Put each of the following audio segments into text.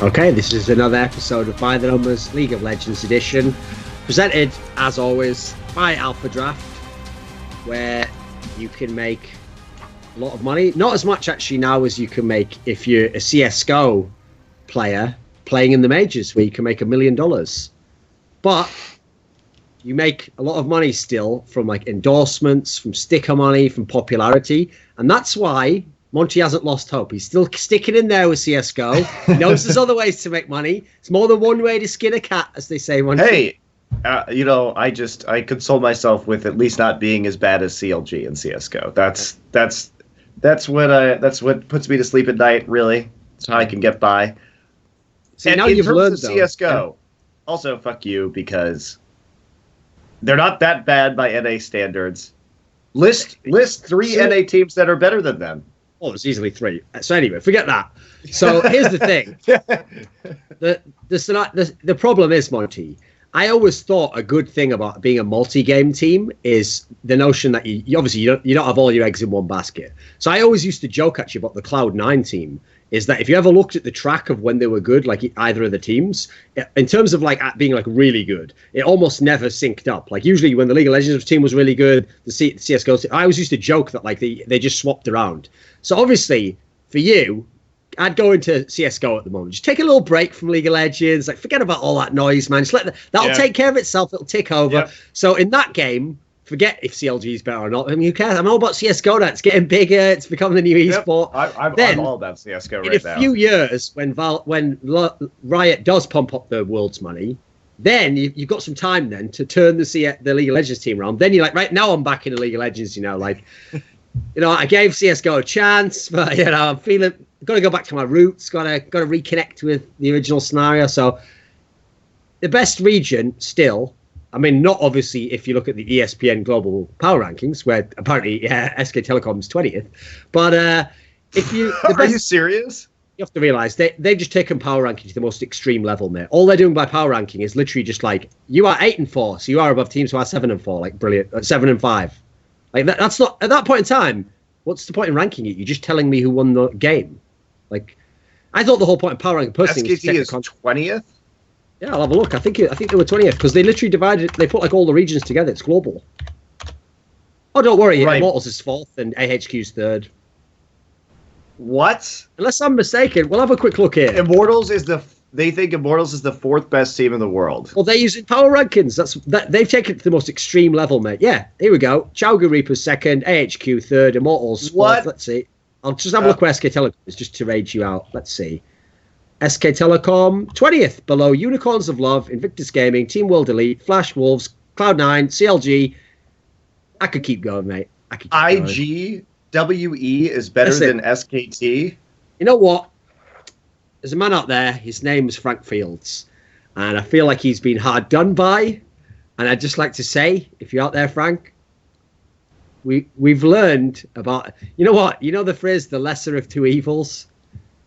Okay, this is another episode of By the Numbers League of Legends edition, presented, as always, by Alphadraft, where you can make a lot of money. Not as much, actually, now as you can make if you're a CSGO player playing in the majors, where you can make $1 million. But you make a lot of money still from like endorsements, from sticker money, from popularity, and that's why Monty hasn't lost hope. He's still sticking in there with CSGO. He knows there's other ways to make money. It's more than one way to skin a cat, as they say. Monty. Hey, I console myself with at least not being as bad as CLG in CSGO. That's what puts me to sleep at night. Really, that's how I can get by. See, and now in you've terms learned, of CSGO, also fuck you, because they're not that bad by NA standards. List 3 NA teams that are better than them. Oh, there's easily 3. So anyway, forget that. So here's the thing. The problem is, Monty, I always thought a good thing about being a multi-game team is the notion that you obviously you don't have all your eggs in one basket. So I always used to joke actually about the Cloud9 team, is that if you ever looked at the track of when they were good, like either of the teams, in terms of like being like really good, it almost never synced up. Like usually when the League of Legends team was really good, the CSGO team, I always used to joke that like they just swapped around. So obviously for you, I'd go into CSGO at the moment. Just take a little break from League of Legends. Like forget about all that noise, man. Just that'll take care of itself. It'll tick over. Yep. So in that game, forget if CLG is better or not. I mean, who cares? I'm all about CSGO now. It's getting bigger. It's becoming the new esport. I'm all about CSGO right now. In a few years, when Riot does pump up the world's money, then you've got some time then to turn the League of Legends team around. Then you're like, right now I'm back in the League of Legends. I gave CSGO a chance, but I'm feeling got to go back to my roots. Got to reconnect with the original scenario. So the best region still. I mean, not obviously if you look at the ESPN global power rankings, where apparently SK Telecom's 20th. But if you... Are you serious? You have to realize they've just taken power ranking to the most extreme level, mate. All they're doing by power ranking is literally just like, you are 8 and 4, so you are above teams who are 7 and 4, like brilliant, 7 and 5. Like that's not, at that point in time, what's the point in ranking it? You're just telling me who won the game. Like, I thought the whole point of power ranking personally SKT is 20th? Yeah, I'll have a look. I think they were 20th because they literally divided. They put like all the regions together. It's global. Oh, don't worry. Right. Immortals is 4th and AHQ's 3rd. What? Unless I'm mistaken, we'll have a quick look here. They think Immortals is the 4th best team in the world. Well, they're using power rankings. They've taken it to the most extreme level, mate. Yeah, here we go. Chowga Reaper's 2nd, AHQ 3rd, Immortals 4th. What? Let's see. I'll just have a look where SK Telecom is just to rage you out. Let's see. SK Telecom, 20th, below Unicorns of Love, Invictus Gaming, Team World Elite, Flash Wolves, Cloud9, CLG. I could keep going, mate. IGWE is better than SKT. You know what? There's a man out there, his name is Frank Fields, and I feel like he's been hard done by, and I'd just like to say, if you're out there, Frank, we've learned about, you know what? You know the phrase, the lesser of two evils?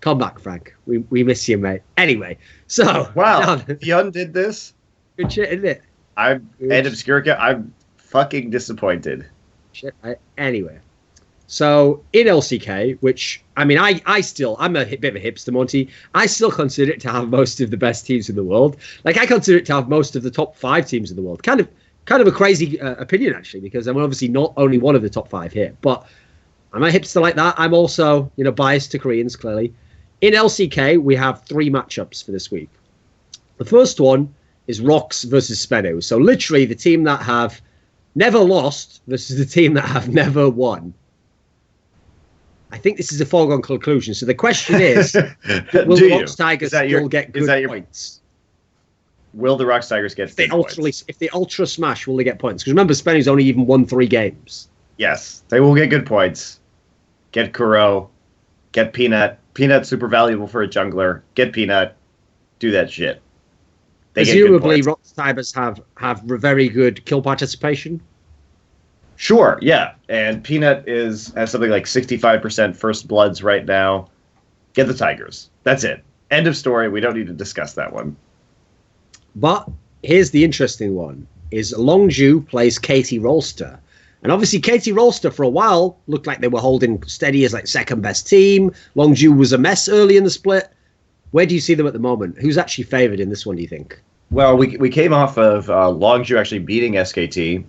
Come back, Frank. We miss you, mate. Anyway, so... Wow, he undid this? Good shit, isn't it? And Obscurica, I'm fucking disappointed. Shit. Anyway, so in LCK, which, I mean, I'm a bit of a hipster, Monty. I still consider it to have most of the best teams in the world. Like, I consider it to have most of the top 5 teams in the world. Kind of a crazy opinion, actually, because I'm obviously not only one of the top 5 here, but I'm a hipster like that. I'm also, biased to Koreans, clearly. In LCK, we have 3 matchups for this week. The first one is Rox versus Spenu. So literally the team that have never lost versus the team that have never won. I think this is a foregone conclusion. So the question is, will the Rox Tigers still get good points? Will the Rox Tigers get points? If they ultra smash, will they get points? Because remember, Spenu's only even won 3 games. Yes, they will get good points. Get Kuro. Get Peanut. Peanut's super valuable for a jungler. Get Peanut. Do that shit. Presumably, Rox Tigers have very good kill participation. Sure, yeah. And Peanut has something like 65% first bloods right now. Get the Tigers. That's it. End of story. We don't need to discuss that one. But here's the interesting one. Is Longju plays Katie Rolster. And obviously, Katie Rolster, for a while, looked like they were holding steady as like second best team. Longju was a mess early in the split. Where do you see them at the moment? Who's actually favored in this one, do you think? Well, we came off of Longzhu actually beating SKT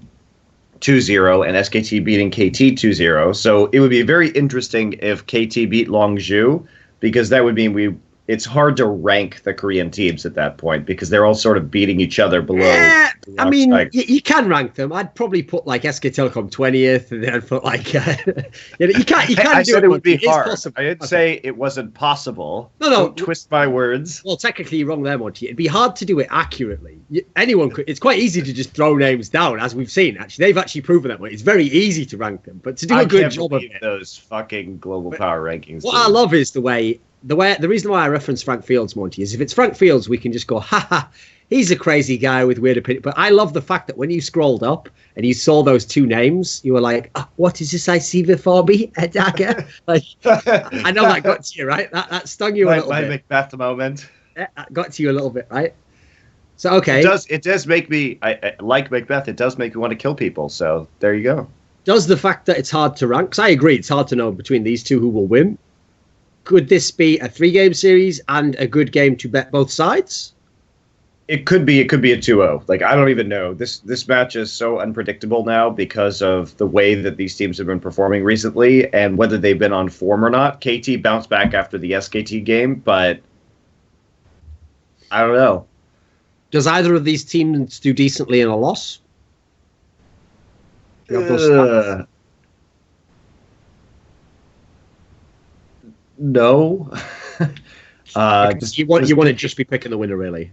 2-0 and SKT beating KT 2-0. So it would be very interesting if KT beat Longzhu, because that would mean it's hard to rank the Korean teams at that point because they're all sort of beating each other below. I mean, you can rank them. I'd probably put like SK Telecom 20th, and then I'd put like you can't. I do said it would be hard. Possible. I didn't say it wasn't possible. No. Don't twist my words. Well, technically you're wrong there, Monty. It'd be hard to do it accurately. Anyone could. It's quite easy to just throw names down, as we've seen. Actually, they've actually proven that way. It's very easy to rank them, but to do a good job of it, those fucking global power rankings. What I love is the reason why I reference Frank Fields, Monty, is if it's Frank Fields, we can just go, haha, he's a crazy guy with weird opinions. But I love the fact that when you scrolled up and you saw those two names, you were like, what is this I see before me? A dagger? Like, I know that got to you, right? That stung you a little bit. My Macbeth moment. Yeah, that got to you a little bit, right? So, okay. It does make me, I like Macbeth, it does make me want to kill people. So there you go. Does the fact that it's hard to rank, because I agree, it's hard to know between these two who will win. Could this be a 3-game series and a good game to bet both sides? It could be a 2-0. Like, I don't even know. This match is so unpredictable now because of the way that these teams have been performing recently and whether they've been on form or not. KT bounced back after the SKT game, but I don't know. Does either of these teams do decently in a loss? No. You want to just be picking the winner, really.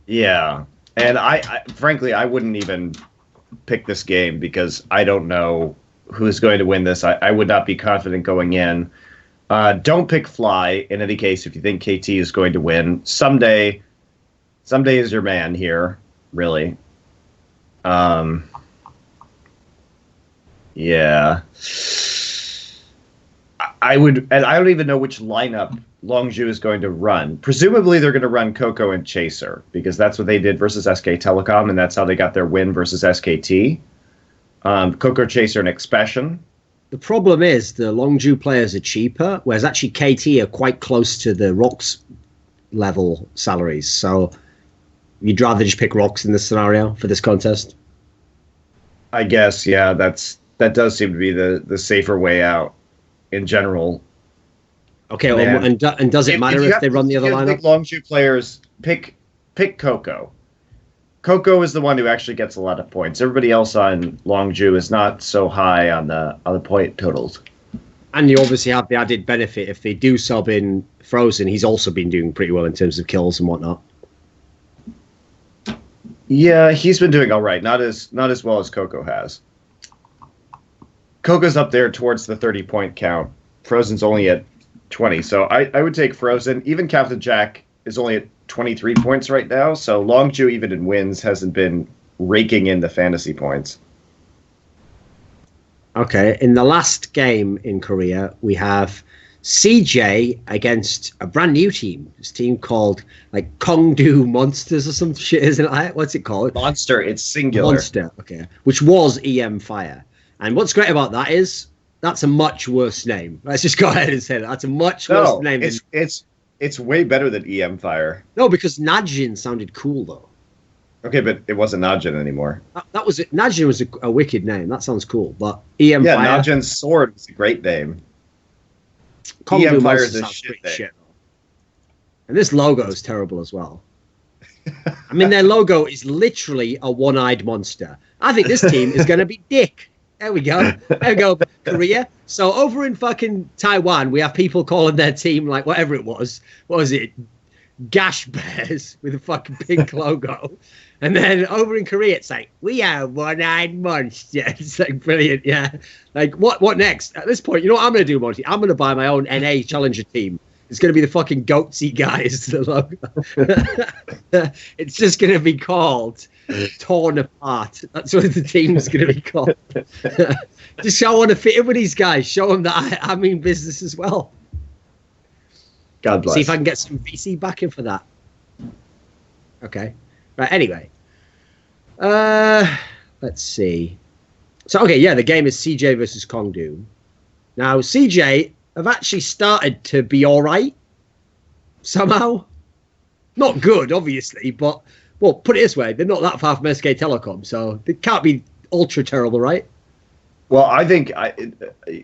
Yeah, and I frankly I wouldn't even pick this game because I don't know who's going to win this. I would not be confident going in. Don't pick Fly in any case if you think KT is going to win. Someday is your man here, really. Yeah. I would, and I don't even know which lineup Longzhu is going to run. Presumably, they're going to run Coco and Chaser because that's what they did versus SK Telecom, and that's how they got their win versus SKT. Coco, Chaser, and Expression. The problem is the Longzhu players are cheaper, whereas actually KT are quite close to the Rocks level salaries. So you'd rather just pick Rocks in this scenario for this contest? I guess, yeah. That does seem to be the safer way out. In general. Okay, and does it matter if they run the other lineup? Longzhu players pick Coco. Coco is the one who actually gets a lot of points. Everybody else on Longzhu is not so high on the point totals. And you obviously have the added benefit if they do sub in Frozen. He's also been doing pretty well in terms of kills and whatnot. Yeah, he's been doing all right. Not as well as Coco has. Coco's up there towards the 30-point count. Frozen's only at 20, so I would take Frozen. Even Captain Jack is only at 23 points right now, so Longzhu, even in wins, hasn't been raking in the fantasy points. Okay, in the last game in Korea, we have CJ against a brand new team. This team called like Kongdu Monsters or some shit, isn't it? What's it called? Monster, it's singular. Monster, okay. Which was EM Fire. And what's great about that is that's a much worse name. Let's just go ahead and say that. That's a much worse name. It's way better than EM Fire. No, because Najin sounded cool though. Okay, but it wasn't Najin anymore. That was it. Najin was a wicked name. That sounds cool. But EM Fire. Yeah, Najin's sword was a great name. EM Fire is a shit. And this logo is terrible as well. I mean, their logo is literally a one-eyed monster. I think this team is going to be Dick. There we go. There we go. Korea. So over in fucking Taiwan, we have people calling their team like whatever it was. What was it? Gash Bears with a fucking pink logo. And then over in Korea, it's like, we are one-eyed monster. It's like brilliant, yeah. Like, what next? At this point, you know what I'm going to do, Monty? I'm going to buy my own NA Challenger team. It's going to be the fucking goatsy guys, the logo. It's just going to be called Torn Apart. That's what the team's going to be called. Just so I want to fit in with these guys. Show them that I mean business as well. God bless. See if I can get some VC backing for that. Okay. Right, anyway. Let's see. So, okay, yeah, the game is CJ versus Kongdu. Now, CJ have actually started to be all right. somehow. Not good, obviously, but, well, put it this way, they're not that far from SK Telecom, so they can't be ultra terrible, right? Well, I think,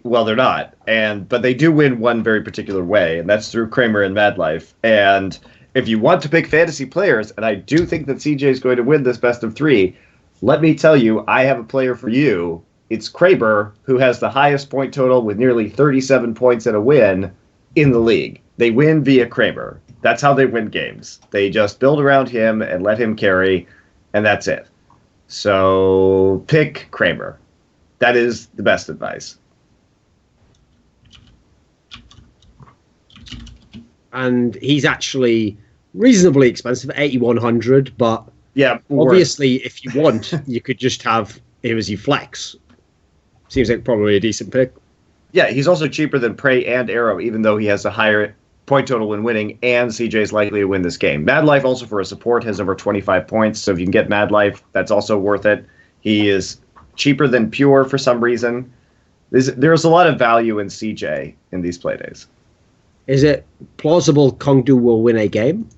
well, they're not, but they do win one very particular way, and that's through Kramer and Mad Life. And if you want to pick fantasy players, and I do think that CJ is going to win this best of 3, let me tell you, I have a player for you. It's Kramer, who has the highest point total with nearly 37 points and a win in the league. They win via Kramer. That's how they win games. They just build around him and let him carry, and that's it. So pick Kramer. That is the best advice. And he's actually reasonably expensive, 8,100, but yeah, obviously, if you want, you could just have him as your flex. Seems like probably a decent pick. Yeah, he's also cheaper than Prey and Arrow, even though he has a higher point total when winning, and CJ is likely to win this game. Mad Life, also for a support, has over 25 points, so if you can get Mad Life, that's also worth it. He is cheaper than Pure for some reason. There's a lot of value in CJ in these playdays. Is it plausible Kongdu will win a game?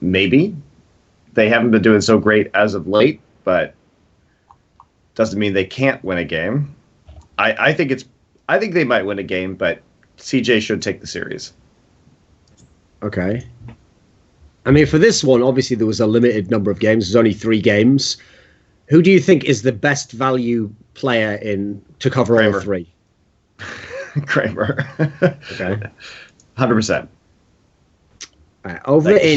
Maybe. They haven't been doing so great as of late, but doesn't mean they can't win a game. I think they might win a game, but CJ should take the series. Okay. I mean, for this one, obviously there was a limited number of games. There's only 3 games. Who do you think is the best value player to cover Kramer. all 3? Kramer. Okay. 100%. Right,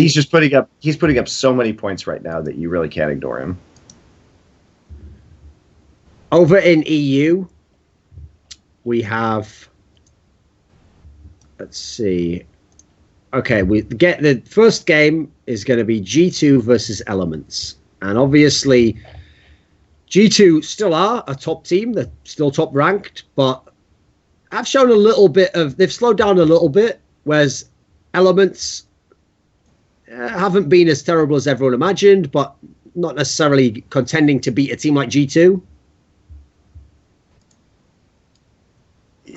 he's putting up so many points right now that you really can't ignore him. Over in EU, we have, let's see. Okay, we get the first game is going to be G2 versus Elements. And obviously, G2 still are a top team. They're still top ranked, but I've shown a little bit they've slowed down a little bit, whereas Elements haven't been as terrible as everyone imagined, but not necessarily contending to beat a team like G2.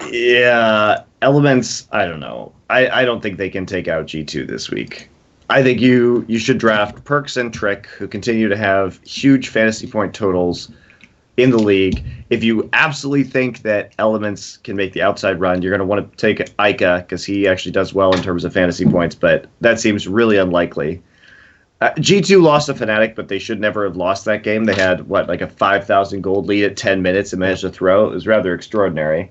Yeah, Elements, I don't know. I don't think they can take out G2 this week. I think you should draft Perks and Trick, who continue to have huge fantasy point totals in the league. If you absolutely think that Elements can make the outside run, you're going to want to take Ica, because he actually does well in terms of fantasy points, but that seems really unlikely. G2 lost to Fnatic, but they should never have lost that game. They had, like a 5,000 gold lead at 10 minutes and managed to throw. It was rather extraordinary.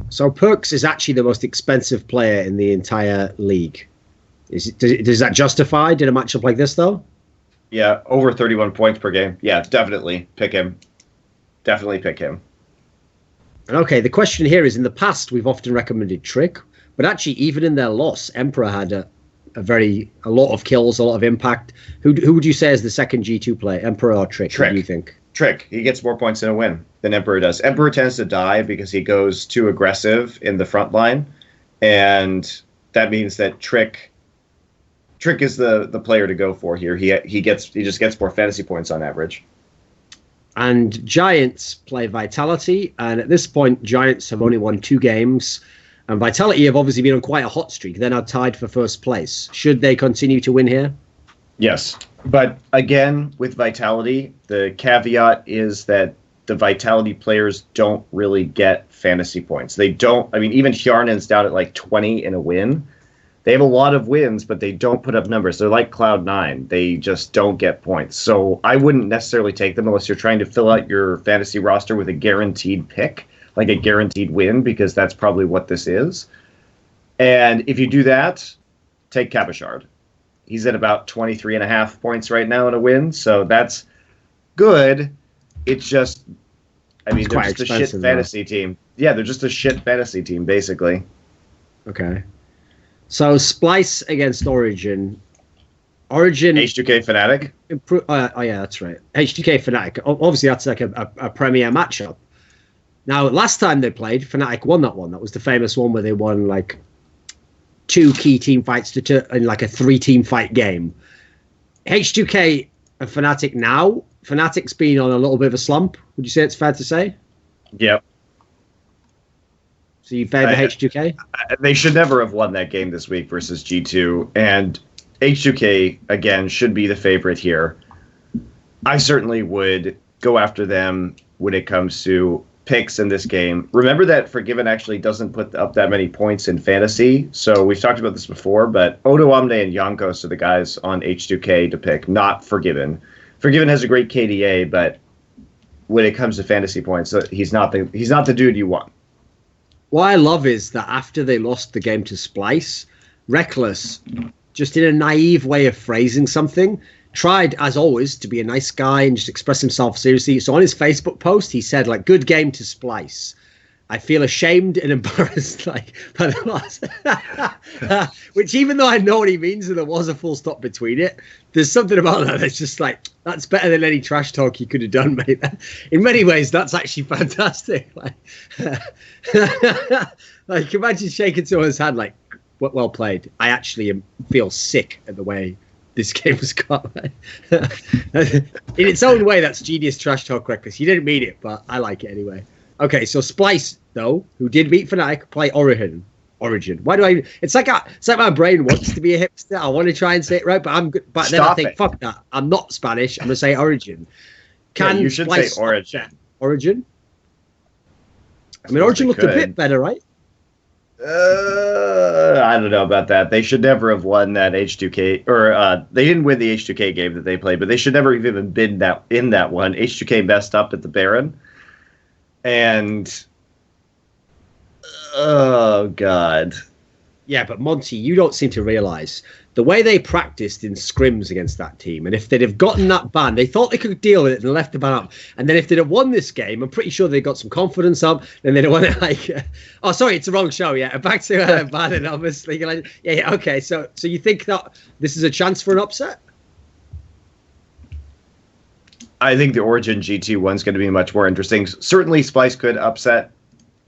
So Perks is actually the most expensive player in the entire league. Does that justify in a matchup like this, though? Yeah, over 31 points per game. Yeah, definitely pick him. Definitely pick him. Okay, the question here is, in the past, we've often recommended Trick, but actually, even in their loss, Emperor had a lot of kills, a lot of impact. Who would you say is the second G2 player, Emperor or Trick? Trick. What do you think? Trick. He gets more points in a win than Emperor does. Emperor tends to die because he goes too aggressive in the front line, and that means that Trick is the player to go for here. He just gets more fantasy points on average. And Giants play Vitality, and at this point, Giants have only won 2 games, and Vitality have obviously been on quite a hot streak. They're now tied for first place. Should they continue to win here? Yes, but again, with Vitality, the caveat is that the Vitality players don't really get fantasy points. They don't. I mean, even Hjarnen's down at like 20 in a win. They have a lot of wins, but they don't put up numbers. They're like Cloud9. They just don't get points. So I wouldn't necessarily take them unless you're trying to fill out your fantasy roster with a guaranteed pick, like a guaranteed win, because that's probably what this is. And if you do that, take Cabochard. He's at about 23.5 points right now in a win, so that's good. It's just, I mean, they're just a shit fantasy team. Yeah, they're just a shit fantasy team, basically. Okay. So Splice against Origin. H2K Fnatic? Oh, yeah, that's right. H2K Fnatic. Obviously, that's like a premier matchup. Now, last time they played, Fnatic won that one. That was the famous one where they won like 2 key team fights in like a 3-team fight game. H2K and Fnatic now. Fnatic's been on a little bit of a slump. Would you say it's fair to say? Yep. So you favor H2K? They should never have won that game this week versus G2, and H2K, again, should be the favorite here. I certainly would go after them when it comes to picks in this game. Remember that Forgiven actually doesn't put up that many points in fantasy, so we've talked about this before, but Odo Omne and Yonkos are the guys on H2K to pick, not Forgiven. Forgiven has a great KDA, but when it comes to fantasy points, he's not the dude you want. What I love is that after they lost the game to Splice, Reckless, just in a naive way of phrasing something, tried, as always, to be a nice guy and just express himself seriously. So on his Facebook post, he said, like, good game to Splice. I feel ashamed and embarrassed, like, by the loss. Which, even though I know what he means and there was a full stop between it, there's something about that that's just like, that's better than any trash talk you could have done, mate. In many ways, that's actually fantastic. Like, like imagine shaking someone's hand, like, well played. I actually feel sick at the way this game was got. In its own way, that's genius trash talk, Reckless. You didn't mean it, but I like it anyway. Okay, so Splice, though, who did beat Fnatic, play Origin. Why do I? It's like my brain wants to be a hipster. I want to try and say it right, but I'm good. But then I think, fuck that. I'm not Spanish. I'm gonna say Origin. You should say Origin. Origin. I mean, Origin looked a bit better, right? I don't know about that. They should never have won that H2K, or they didn't win the H2K game that they played, but they should never have even been in that one. H2K messed up at the Baron, and oh god, yeah. But Monty, you don't seem to realize the way they practiced in scrims against that team, and if they'd have gotten that ban, they thought they could deal with it and left the ban up. And then if they'd have won this game, I'm pretty sure they got some confidence up, and they'd have won it like, oh, sorry, it's the wrong show. Yeah, back to ban and obviously, yeah, okay. So you think that this is a chance for an upset? I think the Origin G2 one's going to be much more interesting. Certainly, Splice could upset.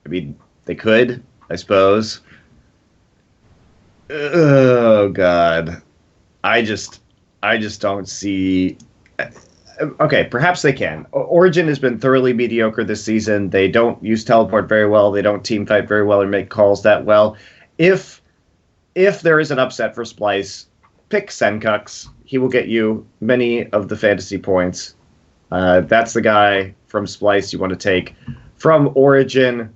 I mean, they could, I suppose. Oh god, I just don't see. Okay, perhaps they can. Origin has been thoroughly mediocre this season. They don't use teleport very well. They don't team fight very well or make calls that well. If there is an upset for Splice, pick Senkux. He will get you many of the fantasy points. That's the guy from Splice you want to take. From Origin,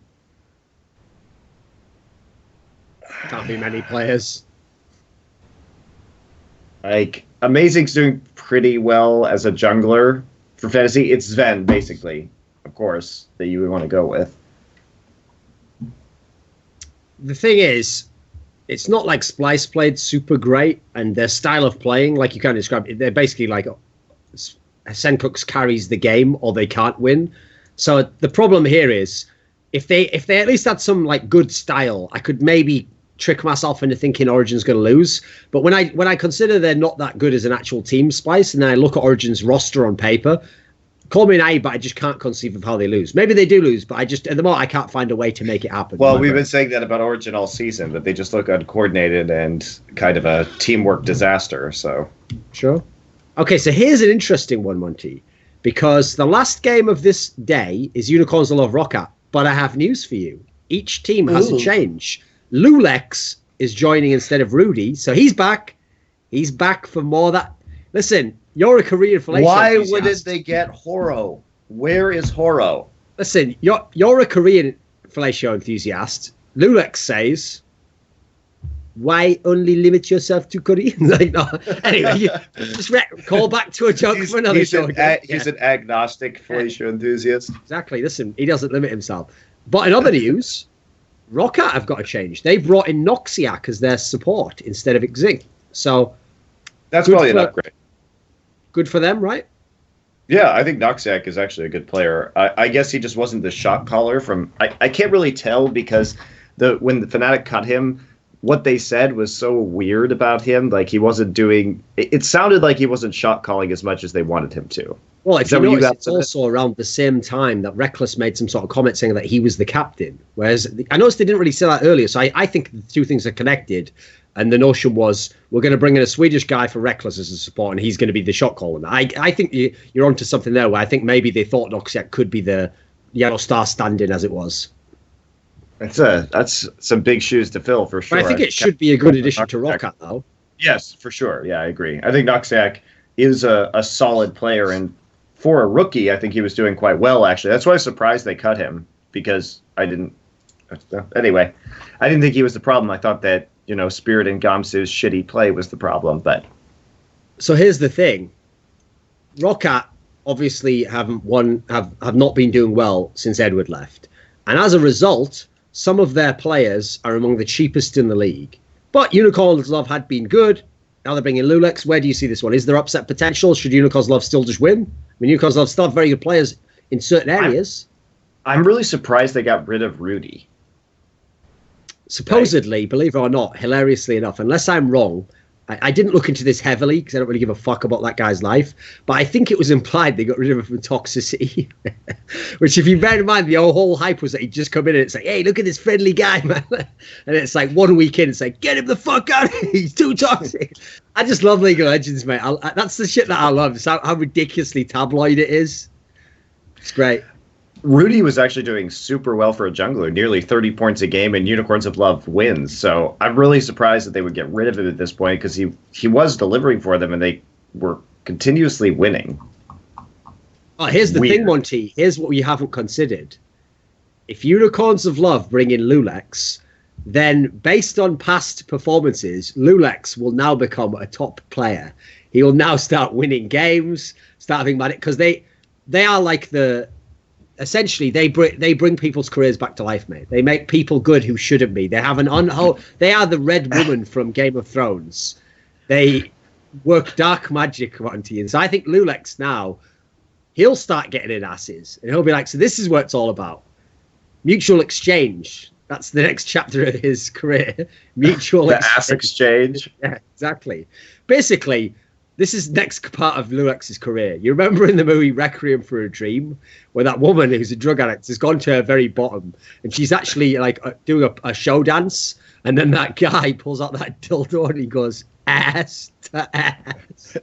can't be many players. Like, Amazing's doing pretty well as a jungler for fantasy. It's Sven, basically, of course, that you would want to go with. The thing is, it's not like Splice played super great, and their style of playing, like you kind of described, they're basically like Senkux carries the game or they can't win. So the problem here is, if they at least had some like good style, I could maybe trick myself into thinking Origin's going to lose. But when I consider they're not that good as an actual team, Splice, and then I look at Origin's roster on paper, call me naive, but I just can't conceive of how they lose. Maybe they do lose, but I just, at the moment, I can't find a way to make it happen. Well, we've been saying that about Origin all season, that they just look uncoordinated and kind of a teamwork disaster, so. Sure. Okay, so here's an interesting one, Monty, because the last game of this day is Unicorns that Love Rocket, but I have news for you. Each team has a change. Lulex is joining instead of Rudy, so he's back. He's back for more that. Listen, you're a Korean fellatio. Why wouldn't they get Horo? Where is Horo? Listen, you're a Korean fellatio enthusiast. Lulex says, why only limit yourself to Korean? Like, no. Anyway, you just call back to a joke for another show. He's an agnostic fellatio enthusiast. Exactly. Listen, he doesn't limit himself. But in other news, Rocket have got a change. They brought in Noxiac as their support instead of Xing. So that's probably an upgrade. Good for them, right? Yeah, I think Noxiac is actually a good player. I guess he just wasn't the shot caller from. I can't really tell because when the Fnatic cut him, what they said was so weird about him. Like, he wasn't doing. It sounded like he wasn't shot calling as much as they wanted him to. Well, if you notice, it's also around the same time that Reckless made some sort of comment saying that he was the captain. Whereas I noticed they didn't really say that earlier. So I think the two things are connected. And the notion was, we're going to bring in a Swedish guy for Reckless as a support, and he's going to be the shot caller. I think you're onto something there, where I think maybe they thought Noxiac could be the Yellow Star stand-in as it was. That's some big shoes to fill for sure. But I think it should be a good addition to Roccat, though. Yes, for sure. Yeah, I agree. I think Noxac is a solid player, and for a rookie, I think he was doing quite well, actually. That's why I was surprised they cut him, because anyway, I didn't think he was the problem. I thought that, Spirit and Gamsu's shitty play was the problem, but... So here's the thing. Roccat obviously have not been doing well since Edward left. And as a result, some of their players are among the cheapest in the league. But Unicorn's Love had been good. Now they're bringing Lulex. Where do you see this one? Is there upset potential? Should Unicorn's Love still just win? I mean, Unicorn's Love still have very good players in certain areas. I'm really surprised they got rid of Rudy. Supposedly, believe it or not, hilariously enough, unless I'm wrong, I didn't look into this heavily because I don't really give a fuck about that guy's life, but I think it was implied they got rid of him from toxicity. Which, if you bear in mind, the whole hype was that he'd just come in and it's like, hey, look at this friendly guy, man. And it's like 1 week in, it's like, get him the fuck out. He's too toxic. I just love League of Legends, mate. That's the shit that I love. It's how ridiculously tabloid it is. It's great. Rudy was actually doing super well for a jungler, nearly 30 points a game, and Unicorns of Love wins. So I'm really surprised that they would get rid of him at this point, because he was delivering for them, and they were continuously winning. Oh, here's the thing, Monty. Here's what you haven't considered. If Unicorns of Love bring in Lulex, then based on past performances, Lulex will now become a top player. He will now start winning games, start having money, because they are like essentially, they bring people's careers back to life, mate. They make people good who shouldn't be. They have they are the Red Woman from Game of Thrones. They work dark magic on you. And so I think Lulex now, he'll start getting in asses. And he'll be like, so this is what it's all about. Mutual exchange. That's the next chapter of his career. Mutual exchange. Ass exchange. Yeah, exactly. Basically, this is next part of Lulex's career. You remember in the movie Requiem for a Dream, where that woman who's a drug addict has gone to her very bottom, and she's actually like doing a show dance, and then that guy pulls out that dildo and he goes ass to ass.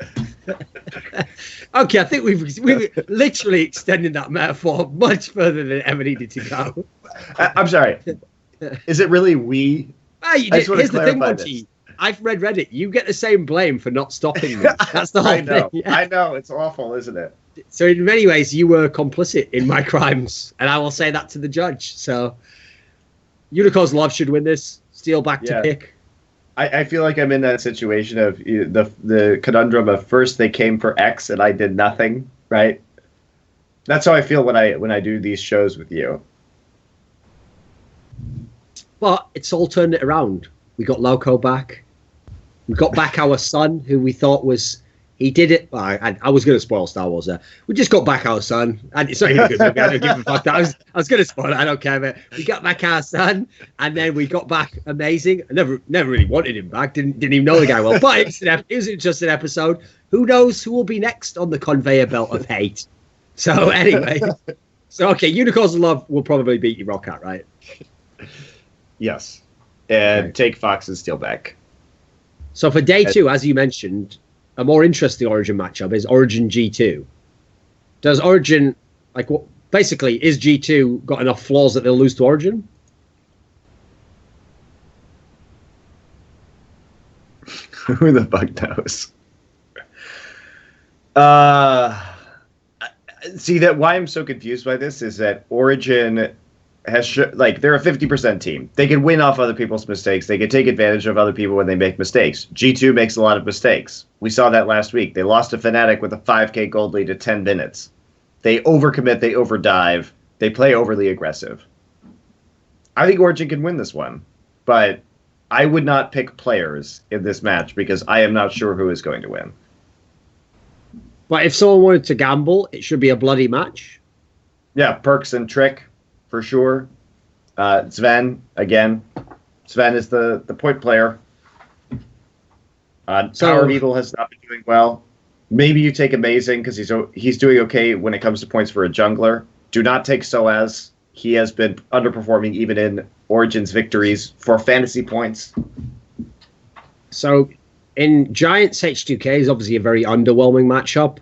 Okay, I think we've literally extended that metaphor much further than it ever needed to go. I'm sorry. Is it really we? Here's the thing, Monty. I've read Reddit. You get the same blame for not stopping me. That's the whole thing. Yeah. I know. It's awful, isn't it? So in many ways, you were complicit in my crimes, and I will say that to the judge. So Unicorn's Love should win this. Steal back to pick. I feel like I'm in that situation of the conundrum of first they came for X and I did nothing, right? That's how I feel when I do these shows with you. But it's all turned it around. We got Loco back. We got back our son, who we thought he did it. Well, I was going to spoil Star Wars there. We just got back our son. And it's not even a good movie. I don't give a fuck. I was going to spoil it. I don't care. But we got back our son, and then we got back amazing. I never really wanted him back. Didn't even know the guy well. But it was just an episode. Who knows who will be next on the conveyor belt of hate? So anyway. Okay, Unicorns of Love will probably beat you Roccat, right? Yes. And take Fox and Steal back. So for day 2, as you mentioned, a more interesting Origin matchup is Origin G2. Does Origin, basically, is G2 got enough flaws that they'll lose to Origin? Who the fuck knows? See, that why I'm so confused by this is that Origin has they're a 50% team. They can win off other people's mistakes. They can take advantage of other people when they make mistakes. G2 makes a lot of mistakes. We saw that last week. They lost to Fnatic with a 5k gold lead at 10 minutes. They overcommit. They overdive. They play overly aggressive. I think Origin can win this one, but I would not pick players in this match because I am not sure who is going to win. But if someone wanted to gamble, it should be a bloody match. Yeah, Perks and Trick. For sure. Sven, again. Sven is the point player. Tower of Evil has not been doing well. Maybe you take Amazing because he's doing okay when it comes to points for a jungler. Do not take Soaz. He has been underperforming even in Origin's victories for fantasy points. So in Giants, H2K is obviously a very underwhelming matchup.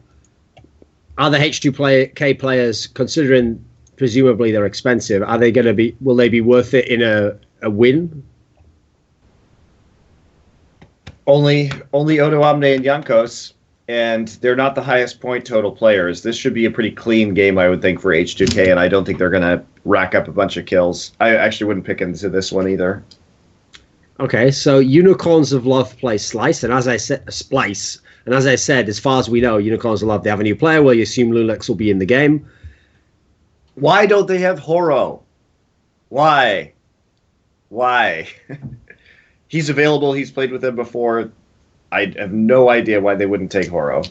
Are the H2K players, considering presumably they're expensive. Are they going to be? Will they be worth it in a win? Only Odo Omne and Yankos, and they're not the highest point total players. This should be a pretty clean game, I would think, for H2K, and I don't think they're going to rack up a bunch of kills. I actually wouldn't pick into this one either. Okay, so Unicorns of Love play Slice, and as I said, Splice, and as I said, as far as we know, Unicorns of Love, they have a new player. Well, you assume Lulex will be in the game. Why don't they have Horo? Why? He's available. He's played with them before. I have no idea why they wouldn't take Horo.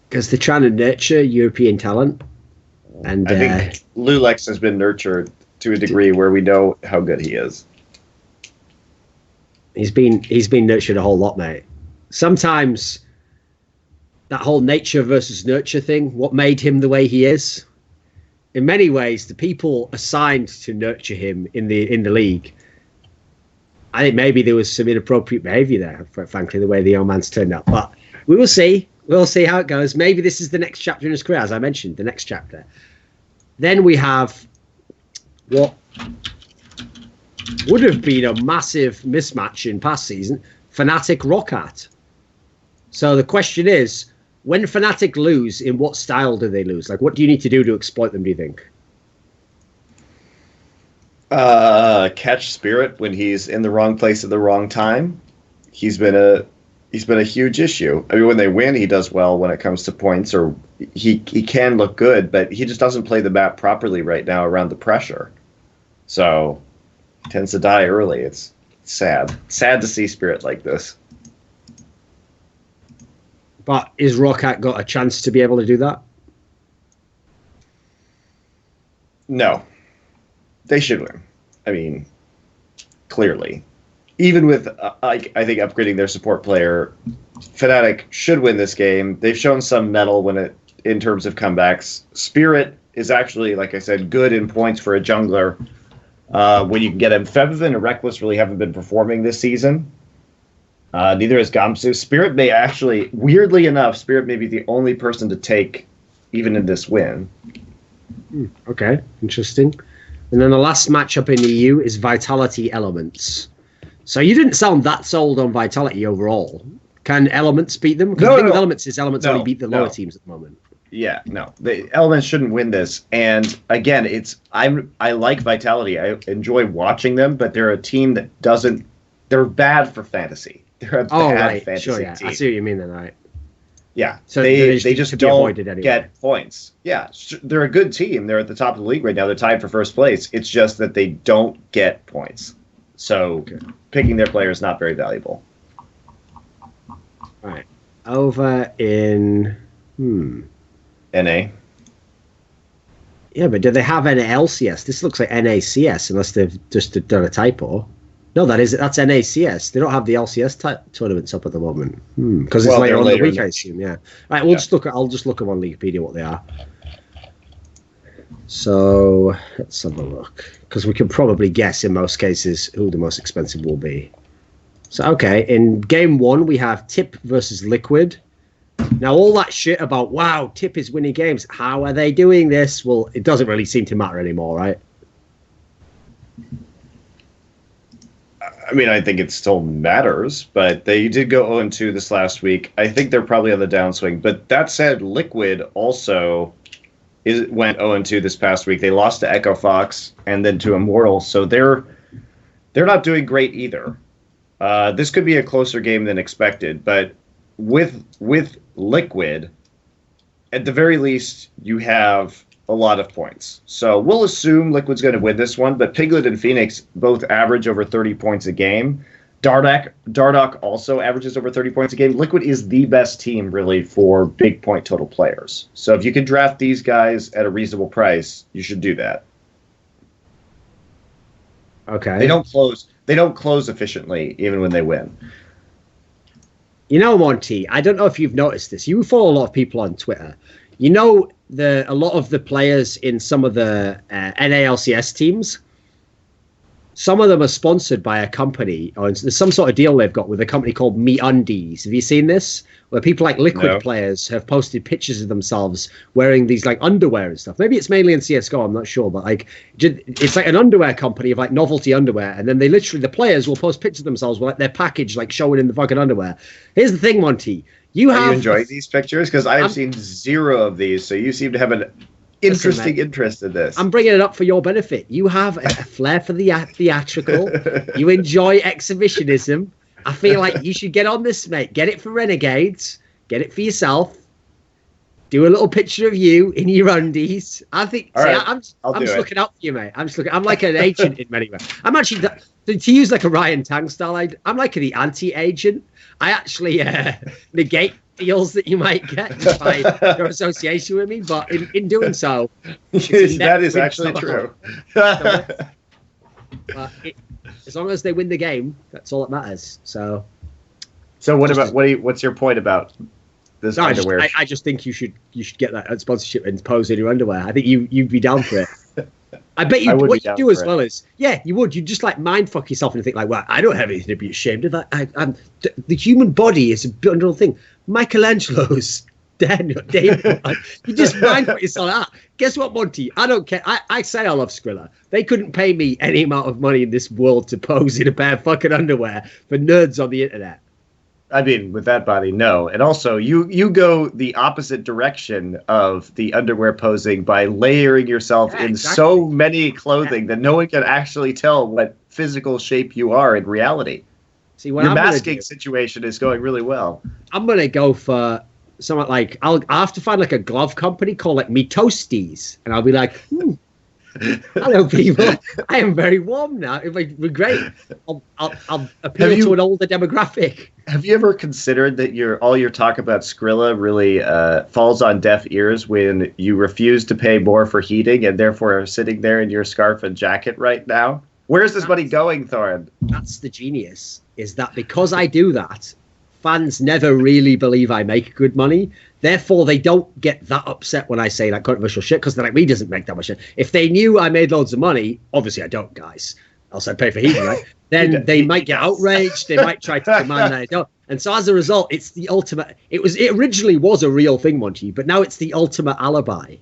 Because they're trying to nurture European talent. And I think Lulex has been nurtured to a degree where we know how good he is. He's been nurtured a whole lot, mate. Sometimes that whole nature versus nurture thing, what made him the way he is, in many ways, the people assigned to nurture him in the league, I think maybe there was some inappropriate behaviour there, frankly, the way the young man's turned out. But we will see. We'll see how it goes. Maybe this is the next chapter in his career, as I mentioned, the next chapter. Then we have what would have been a massive mismatch in past season, Fnatic Roccat. So the question is, when Fnatic lose, in what style do they lose? Like, what do you need to do to exploit them, do you think? Catch Spirit when he's in the wrong place at the wrong time. He's been a huge issue. I mean, when they win, he does well when it comes to points, or he can look good, but he just doesn't play the map properly right now around the pressure. So he tends to die early. It's sad. Sad to see Spirit like this. But is Roccat got a chance to be able to do that? No. They should win. I mean, clearly. Even with, I think, upgrading their support player, Fnatic should win this game. They've shown some mettle in terms of comebacks. Spirit is actually, like I said, good in points for a jungler when you can get him. Febiven and Reckless really haven't been performing this season. Neither has Gamsu. Spirit may actually, weirdly enough, Spirit may be the only person to take even in this win. Okay, interesting. And then the last matchup in the EU is Vitality Elements. So you didn't sound that sold on Vitality overall. Can Elements beat them? Because the thing with Elements is Elements only beat the lower teams at the moment. Yeah, no. The Elements shouldn't win this. And again, I like Vitality. I enjoy watching them, but they're a team that doesn't... They're bad for fantasy. They're a bad fantasy team. I see what you mean then, right. Yeah, so they just don't get points. Yeah, they're a good team. They're at the top of the league right now. They're tied for first place. It's just that they don't get points. So picking their player is not very valuable. All right. Over in... NA. Yeah, but do they have NA LCS? This looks like NACS, unless they've just done a typo. No, that's NACS. They don't have the LCS tournaments up at the moment because it's later on in the week, I assume. Yeah. Right. I'll just look them on Wikipedia what they are. So let's have a look, because we can probably guess in most cases who the most expensive will be. So okay, in game 1 we have Tip versus Liquid. Now all that shit about wow, Tip is winning games. How are they doing this? Well, it doesn't really seem to matter anymore, right? I mean, I think it still matters, but they did go 0-2 this last week. I think they're probably on the downswing. But that said, Liquid also went 0-2 this past week. They lost to Echo Fox and then to Immortal, so they're not doing great either. This could be a closer game than expected, but with Liquid, at the very least, you have a lot of points. So we'll assume Liquid's going to win this one, but Piglet and Phoenix both average over 30 points a game. Dardoch also averages over 30 points a game. Liquid is the best team, really, for big point total players. So if you can draft these guys at a reasonable price, you should do that. Okay. They don't close efficiently, even when they win. You know, Monty, I don't know if you've noticed this. You follow a lot of people on Twitter. You know, a lot of the players in some of the NALCS teams, some of them are sponsored by a company, or there's some sort of deal they've got with a company called MeUndies. Have you seen this? Where people like Liquid players have posted pictures of themselves wearing these like underwear and stuff. Maybe it's mainly in CSGO, I'm not sure, but like it's like an underwear company of like novelty underwear, and then the players will post pictures of themselves with like their package like showing in the fucking underwear. Here's the thing, Monty. Are you enjoying these pictures? Because I have seen zero of these, so you seem to have an interesting interest in this. I'm bringing it up for your benefit. You have a flair for the theatrical. You enjoy exhibitionism. I feel like you should get on this, mate. Get it for Renegades. Get it for yourself. Do a little picture of you in your undies. I think. I'm just looking out for you, mate. I'm like an agent in many ways. I'm actually to use like a Ryan Tang style. I'm like the anti-agent. I actually negate deals that you might get by your association with me, but in doing so, that is actually true. As long as they win the game, that's all that matters. So what's your point about this underwear? I just think you should get that sponsorship and pose in your underwear. I think you'd be down for it. I bet you. What you do as well is, you would. You just like mind fuck yourself and think like, well, I don't have anything to be ashamed of. The human body is a beautiful thing. Michelangelo's David. You just mind fuck yourself like that. Guess what, Monty? I don't care. I say I love Skrilla. They couldn't pay me any amount of money in this world to pose in a pair of fucking underwear for nerds on the internet. I mean, with that body, no. And also, you go the opposite direction of the underwear posing by layering yourself in so many clothing that no one can actually tell what physical shape you are in reality. See, what your masking situation is going really well. I'm going to go for something like, I'll have to find like a glove company called like Me Toasties. And I'll be like, hello, people. I am very warm now. It'll be great. I'll appeal to an older demographic. Have you ever considered that all your talk about Skrilla really falls on deaf ears when you refuse to pay more for heating and therefore are sitting there in your scarf and jacket right now? Where's this money going, Thorin? That's the genius, is that because I do that, fans never really believe I make good money. Therefore, they don't get that upset when I say that controversial shit, because they're like, me doesn't make that much shit. If they knew I made loads of money, obviously I don't, guys. Else I'd pay for heating, right? Then they might get outraged. They might try to demand that I don't. And so as a result, it's the ultimate. It originally was a real thing, Monty, but now it's the ultimate alibi.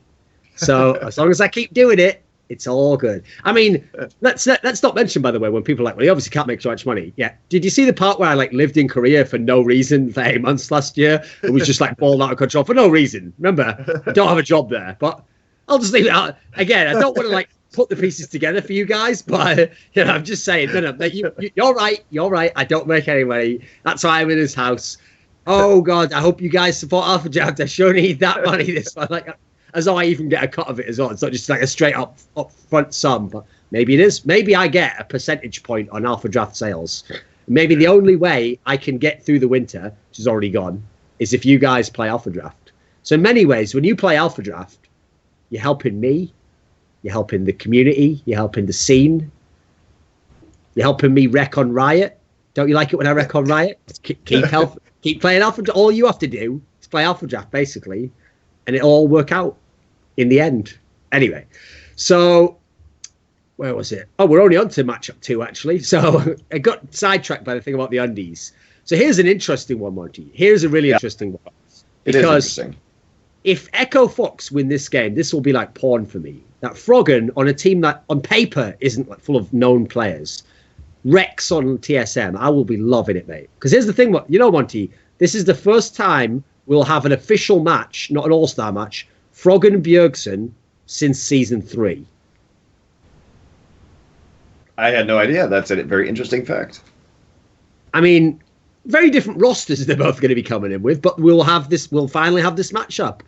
So as long as I keep doing it, it's all good. I mean, let's not mention, by the way, when people are like, well, he obviously can't make so much money. Yeah. Did you see the part where I like lived in Korea for no reason for 8 months last year? It was just like balling out of control for no reason. Remember, I don't have a job there, but I'll just leave it out. Again, I don't want to like put the pieces together for you guys, but I'm just saying, you're right. I don't make any money. That's why I'm in his house. Oh God, I hope you guys support Alphadraft. I sure need that money this one. Like, as though I even get a cut of it as well. It's not just like a straight up front sum, but maybe it is. Maybe I get a percentage point on Alphadraft sales. Maybe the only way I can get through the winter, which is already gone, is if you guys play Alphadraft. So in many ways, when you play Alphadraft, you're helping me, you're helping the community, you're helping the scene, you're helping me wreck on Riot. Don't you like it when I wreck on Riot? Keep playing Alphadraft. All you have to do is play Alphadraft, basically, and it'll all work out in the end. Anyway, so where was it? Oh, we're only on to matchup 2, actually. So I got sidetracked by the thing about the undies. So here's an interesting one, Monty. Here's a really interesting one. Because if Echo Fox win this game, this will be like porn for me. That Froggen on a team that on paper isn't like full of known players, Rex on TSM, I will be loving it, mate. Because here's the thing, Monty, this is the first time we'll have an official match, not an all-star match, Froggen Bjergsen, since season 3. I had no idea. That's a very interesting fact. I mean, very different rosters they're both going to be coming in with, but we'll finally have this matchup.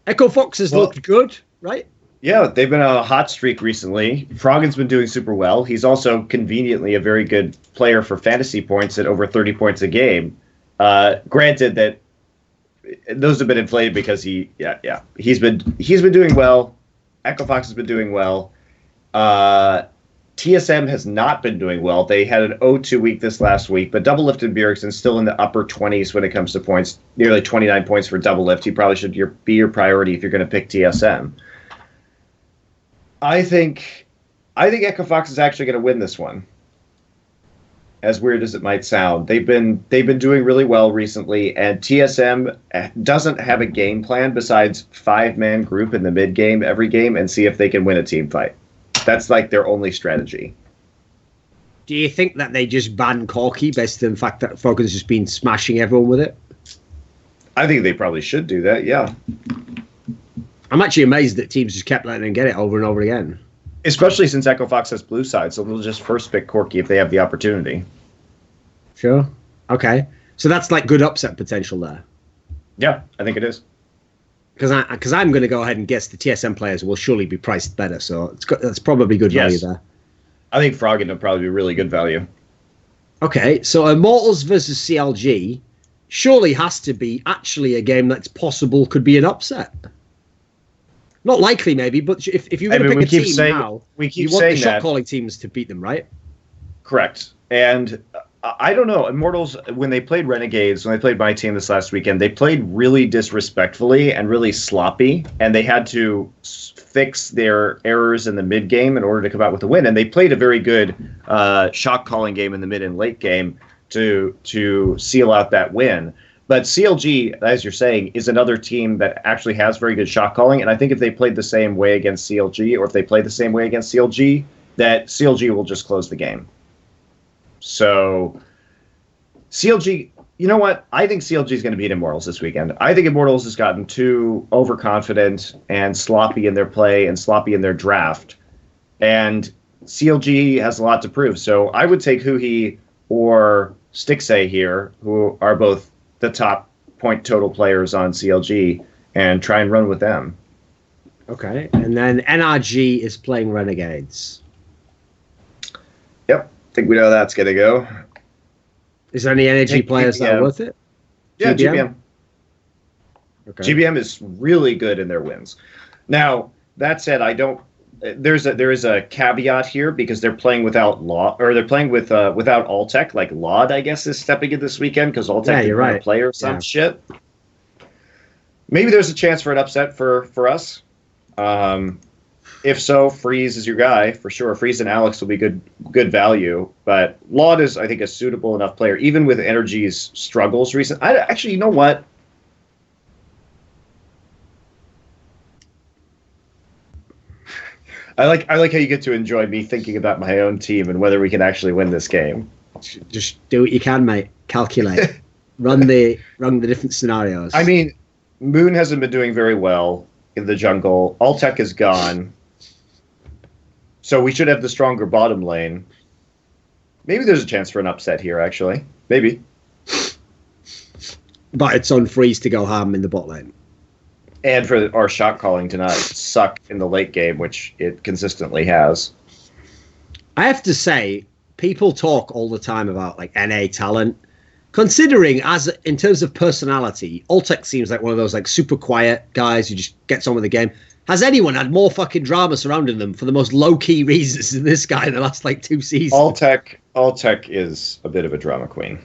Echo Fox has looked good, right? Yeah, they've been on a hot streak recently. Froggen's been doing super well. He's also conveniently a very good player for fantasy points at over 30 points a game. Granted that those have been inflated because he's been doing well. Echo Fox has been doing well. TSM has not been doing well. They had an 0-2 week this last week, but Double Lift and Bjergsen still in the upper 20s when it comes to points. Nearly 29 points for Double Lift. He probably should be your priority if you're going to pick TSM. I I think Echo Fox is actually going to win this one. As weird as it might sound, they've been doing really well recently, and TSM doesn't have a game plan besides 5-man group in the mid game every game and see if they can win a team fight. That's like their only strategy. Do you think that they just ban Corki based on the fact that Fogan's has just been smashing everyone with it? I think they probably should do that. Yeah. I'm actually amazed that teams just kept letting them get it over and over again. Especially since Echo Fox has blue side, so they'll just first pick Corki if they have the opportunity. Sure. Okay. So that's like good upset potential there. Yeah, I think it is. Because I'm going to go ahead and guess the TSM players will surely be priced better, so that's probably good value there. I think Froggen will probably be really good value. Okay, so Immortals versus CLG surely has to be actually a game that's possible could be an upset. Not likely, maybe, but if you're going to pick a team now, you want the shot-calling teams to beat them, right? Correct. And I don't know. Immortals, when they played Renegades, when they played my team this last weekend, they played really disrespectfully and really sloppy, and they had to fix their errors in the mid game in order to come out with a win. And they played a very good shot-calling game in the mid and late game to seal out that win. But CLG, as you're saying, is another team that actually has very good shot calling. And I think if they played the same way against CLG, or if they play the same way against CLG, that CLG will just close the game. So CLG, you know what? I think CLG is going to beat Immortals this weekend. I think Immortals has gotten too overconfident and sloppy in their play and sloppy in their draft. And CLG has a lot to prove. So I would take Huhi or Stixay here, who are both the top point total players on CLG, and try and run with them. Okay, and then NRG is playing Renegades. Yep, I think we know how that's going to go. Is there any NRG players that are worth it? Yeah, GBM. Okay. GBM is really good in their wins. Now, that said, there is a caveat here because they're playing without Law, or they're playing without Alltech. Like Laud, I guess, is stepping in this weekend because Alltech didn't want to play or some shit. Maybe there's a chance for an upset for us. If so, Freeze is your guy for sure. Freeze and Alex will be good value, but Laud is, I think, a suitable enough player, even with Energy's struggles recently. Actually, you know what? I like how you get to enjoy me thinking about my own team and whether we can actually win this game. Just do what you can, mate. Calculate. run the different scenarios. I mean, Moon hasn't been doing very well in the jungle. Alltech is gone. So we should have the stronger bottom lane. Maybe there's a chance for an upset here, actually. Maybe. But it's on Freeze to go ham in the bot lane. And for our shot calling to not suck in the late game, which it consistently has. I have to say, people talk all the time about like NA talent. Considering in terms of personality, Alltech seems like one of those like super quiet guys who just gets on with the game. Has anyone had more fucking drama surrounding them for the most low-key reasons than this guy in the last like 2 seasons? Alltech is a bit of a drama queen.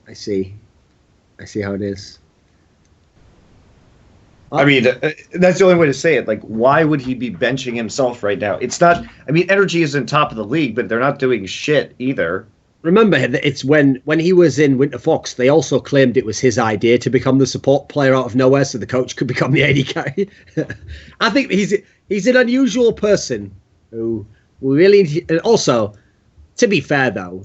I see how it is. I mean, that's the only way to say it. Like, why would he be benching himself right now? It's not. I mean, Energy isn't top of the league, but they're not doing shit either. Remember that it's when he was in Winter Fox, they also claimed it was his idea to become the support player out of nowhere, so the coach could become the AD guy. I think he's an unusual person who really. And also, to be fair though,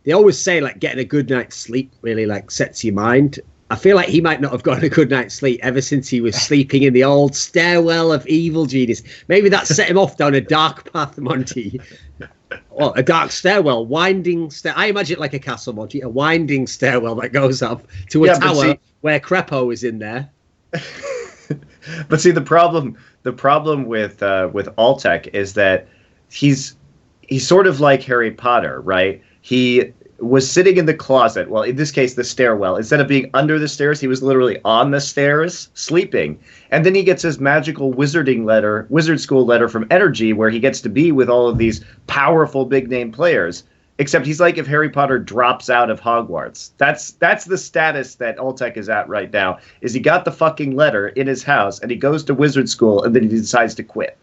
they always say like getting a good night's sleep really like sets your mind. I feel like he might not have gotten a good night's sleep ever since he was sleeping in the old stairwell of evil genius. Maybe that set him off down a dark path, Monty. Well, a dark stairwell, winding I imagine it like a castle, Monty, a winding stairwell that goes up to a tower where Crepo is in there. But see, the problem with Alltech is that he's sort of like Harry Potter, right? He was sitting in the closet, well, in this case, the stairwell. Instead of being under the stairs, he was literally on the stairs, sleeping. And then he gets his magical wizard school letter from Energy, where he gets to be with all of these powerful big-name players. Except he's like if Harry Potter drops out of Hogwarts. That's the status that Alltech is at right now, is he got the fucking letter in his house, and he goes to wizard school, and then he decides to quit.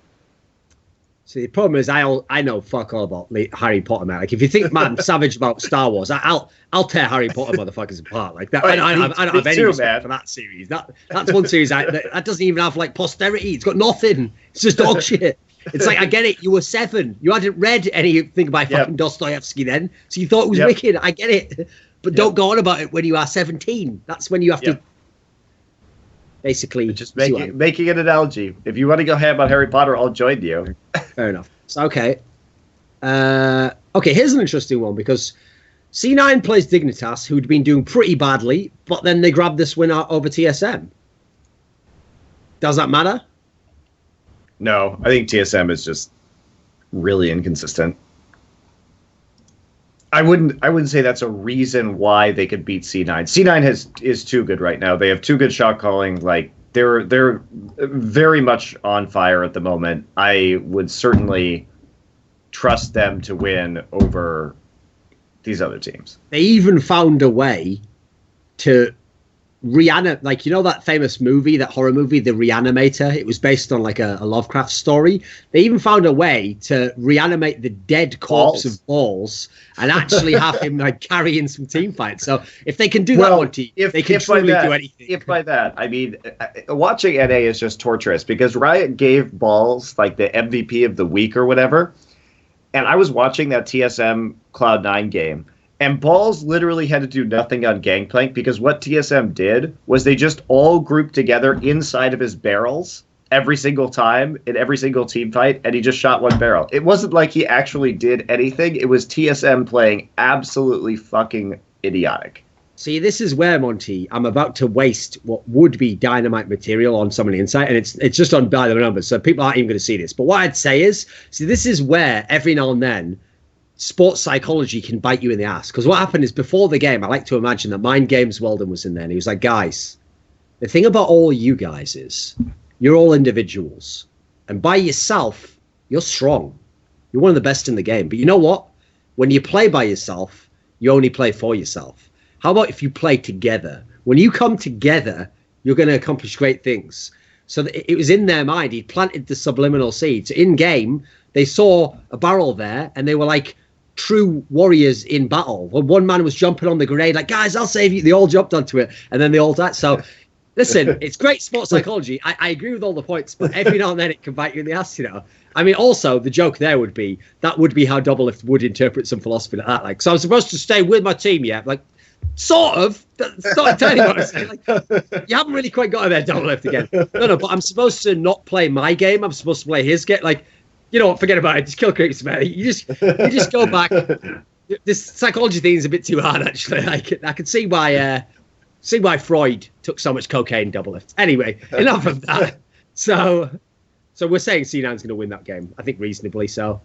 See, the problem is I know fuck all about Harry Potter, man. Like, if you think I'm savage about Star Wars, I'll tear Harry Potter motherfuckers apart like that. I don't have any respect for that series. That's one series that doesn't even have like posterity. It's got nothing. It's just dog shit. It's like, I get it. You were 7. You hadn't read anything by fucking Dostoevsky then, so you thought it was wicked. I get it, but don't go on about it when you are 17. That's when you have to. Basically, just making an analogy. If you want to go ham about Harry Potter, I'll join you. Fair enough. So, okay. Here's an interesting one, because C9 plays Dignitas, who'd been doing pretty badly, but then they grabbed this win out over TSM. Does that matter? No, I think TSM is just really inconsistent. I wouldn't say that's a reason why they could beat C9. C9 is too good right now. They have too good shot calling. Like, they're very much on fire at the moment. I would certainly trust them to win over these other teams. They even found a way to reanimate, like, you know that famous movie, that horror movie, The Reanimator? It was based on like a Lovecraft story. They even found a way to reanimate the dead corpse of Balls and actually have him like carrying some team fights. So if they can do that one team, they can truly do anything. If by that, I mean, watching NA is just torturous, because Riot gave Balls like the MVP of the week or whatever, and I was watching that TSM Cloud9 game, and Balls literally had to do nothing on Gangplank, because what TSM did was they just all grouped together inside of his barrels every single time in every single team fight, and he just shot one barrel. It wasn't like he actually did anything. It was TSM playing absolutely fucking idiotic. See, this is where, Monty, I'm about to waste what would be dynamite material on someone inside, and it's just on by the numbers, so people aren't even going to see this. But what I'd say is, see, this is where every now and then sports psychology can bite you in the ass. Because what happened is, before the game, I like to imagine that Mind Games Weldon was in there, and he was like, guys, the thing about all you guys is you're all individuals, and by yourself, you're strong. You're one of the best in the game. But you know what? When you play by yourself, you only play for yourself. How about if you play together? When you come together, you're going to accomplish great things. So it was in their mind. He planted the subliminal seeds. In game, they saw a barrel there, and they were like true warriors in battle. When one man was jumping on the grenade, like, guys, I'll save you. They all jumped onto it, and then they all died. So listen, it's great sports psychology. I agree with all the points, but every now and then it can bite you in the ass, you know. I mean, also, the joke there would be how Doublelift would interpret some philosophy like that. Like, so I'm supposed to stay with my team, yeah? Like, sort of. That's not entirely what I'm saying. Like, you haven't really quite got there, Doublelift again. No, but I'm supposed to not play my game. I'm supposed to play his game. Like, you know what? Forget about it. Just kill creeps, man. You just go back. This psychology thing is a bit too hard, actually. I can see why Freud took so much cocaine, Doublelift. Anyway, enough of that. So we're saying C9's going to win that game. I think reasonably so.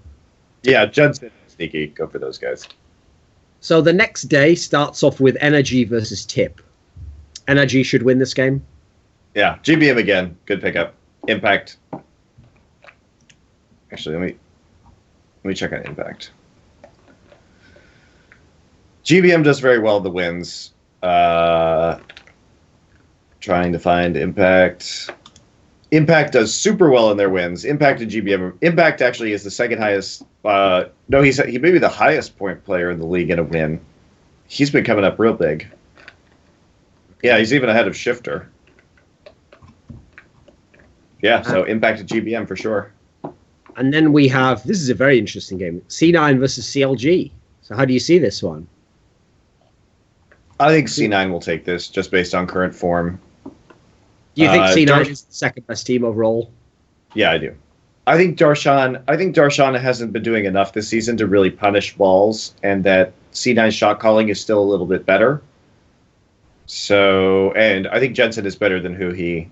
Yeah, Judson, sneaky. Go for those guys. So the next day starts off with Energy versus Tip. Energy should win this game. Yeah, GBM again. Good pickup. Impact. Actually, let me check on Impact. GBM does very well in the wins. Trying to find Impact. Impact does super well in their wins. Impact and GBM. Impact actually is the second highest. No, he may be the highest point player in the league in a win. He's been coming up real big. Yeah, he's even ahead of Shifter. Yeah, so Impact and GBM for sure. And then we have, this is a very interesting game, C9 versus CLG. So how do you see this one? I think C9 will take this just based on current form. Do you think C9 is the second best team overall? Yeah, I do. I think Darshan hasn't been doing enough this season to really punish Balls, and that C9's shot calling is still a little bit better. So, and I think Jensen is better than Huhi.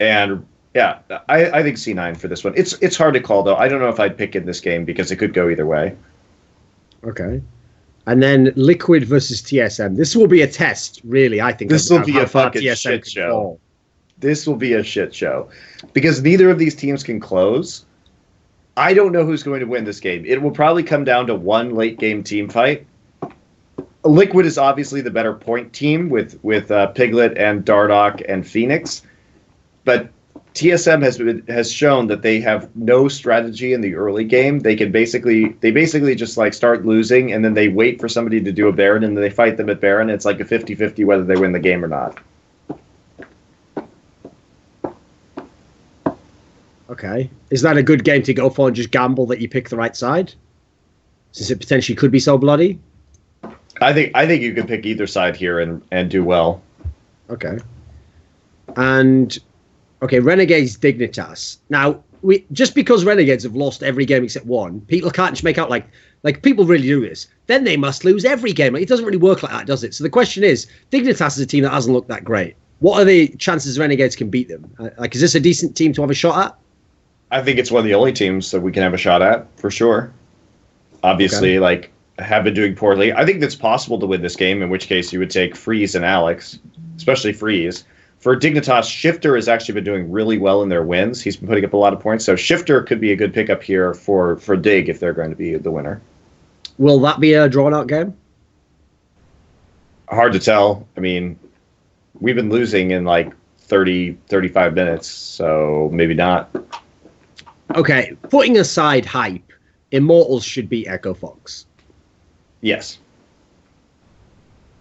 And yeah, I think C9 for this one. It's hard to call, though. I don't know if I'd pick in this game because it could go either way. Okay. And then Liquid versus TSM. This will be a test, really, I think. This will be a fucking shit show. This will be a shit show. Because neither of these teams can close. I don't know who's going to win this game. It will probably come down to one late-game team fight. Liquid is obviously the better point team with Piglet and Dardoch and Phoenix. But TSM has shown that they have no strategy in the early game. They basically just like start losing, and then they wait for somebody to do a Baron, and then they fight them at Baron. It's like a 50-50 whether they win the game or not. Okay. Is that a good game to go for and just gamble that you pick the right side? Since it potentially could be so bloody? I think you can pick either side here and do well. Okay. And okay, Renegades Dignitas. Now, just because Renegades have lost every game except one, people can't just make out like people really do this. Then they must lose every game. Like, it doesn't really work like that, does it? So the question is, Dignitas is a team that hasn't looked that great. What are the chances Renegades can beat them? Is this a decent team to have a shot at? I think it's one of the only teams that we can have a shot at, for sure. Obviously, have been doing poorly. I think it's possible to win this game, in which case you would take Freeze and Alex, especially Freeze. For Dignitas, Shifter has actually been doing really well in their wins. He's been putting up a lot of points. So Shifter could be a good pickup here for Dig if they're going to be the winner. Will that be a drawn-out game? Hard to tell. I mean, we've been losing in like 30, 35 minutes, so maybe not. Okay, putting aside hype, Immortals should beat Echo Fox. Yes.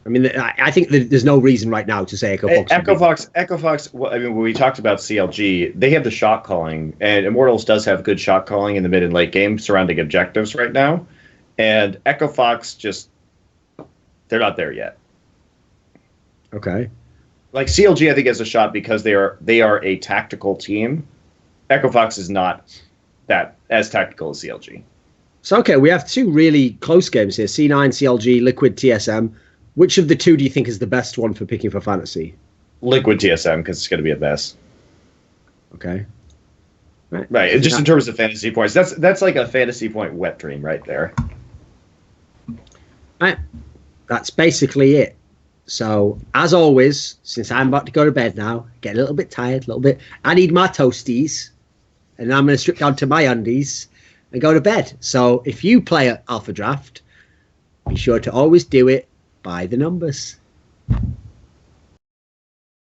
I mean, I think there's no reason right now to say Echo Fox. Echo Fox. Well, I mean, when we talked about CLG, they have the shot calling, and Immortals does have good shot calling in the mid and late game surrounding objectives right now. And Echo Fox they're not there yet. Okay. Like CLG, I think has a shot because they are a tactical team. Echo Fox is not that as tactical as CLG. So okay, we have two really close games here: C9, CLG, Liquid, TSM. Which of the two do you think is the best one for picking for fantasy? Liquid TSM, because it's going to be a mess. Okay. Right. And just in terms of fantasy points, that's like a fantasy point wet dream right there. Right. That's basically it. So, as always, since I'm about to go to bed now, get a little bit tired, I need my toasties, and I'm going to strip down to my undies and go to bed. So, if you play at Alphadraft, be sure to always do it by the numbers.